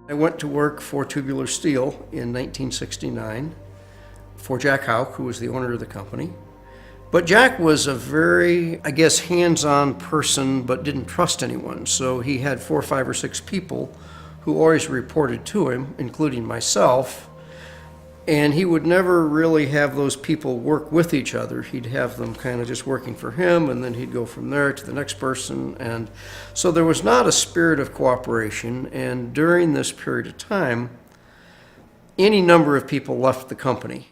I went to work for Tubular Steel in 1969 for Jack Houck, who was the owner of the company. But Jack was a very, I guess, hands-on person, but didn't trust anyone. So he had 4, 5, or 6 people who always reported to him, including myself. And he would never really have those people work with each other. He'd have them kind of just working for him, and then he'd go from there to the next person. And so there was not a spirit of cooperation. And during this period of time, any number of people left the company.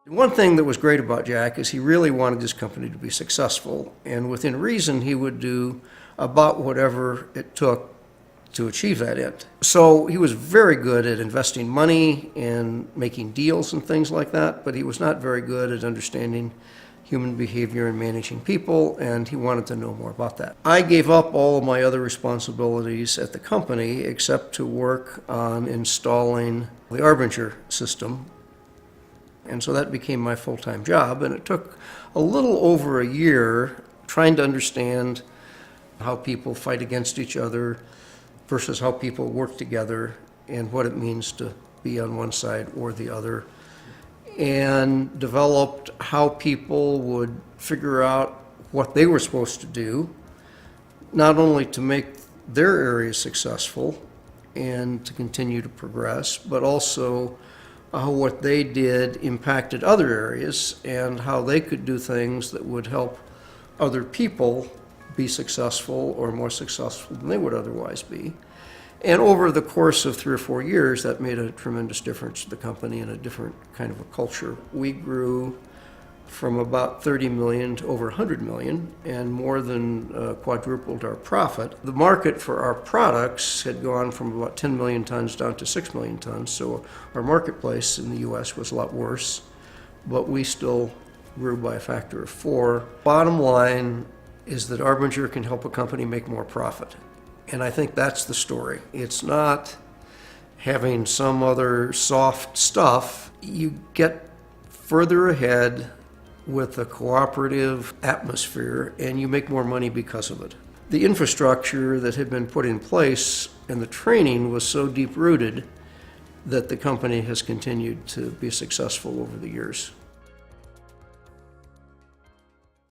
One thing that was great about Jack is he really wanted his company to be successful. And within reason, he would do about whatever it took to achieve that end. So he was very good at investing money and making deals and things like that, but he was not very good at understanding human behavior and managing people, and he wanted to know more about that. I gave up all of my other responsibilities at the company except to work on installing the Arbinger system. And so that became my full-time job, and it took a little over a year trying to understand how people fight against each other versus how people work together and what it means to be on one side or the other, and developed how people would figure out what they were supposed to do, not only to make their area successful and to continue to progress, but also how what they did impacted other areas and how they could do things that would help other people be successful or more successful than they would otherwise be. And over the course of 3 or 4 years, that made a tremendous difference to the company and a different kind of a culture. We grew from about 30 million to over 100 million and more than quadrupled our profit. The market for our products had gone from about 10 million tons down to 6 million tons, so our marketplace in the US was a lot worse, but we still grew by a factor of 4. Bottom line is that Arbinger can help a company make more profit. And I think that's the story. It's not having some other soft stuff. You get further ahead with a cooperative atmosphere, and you make more money because of it. The infrastructure that had been put in place and the training was so deep-rooted that the company has continued to be successful over the years.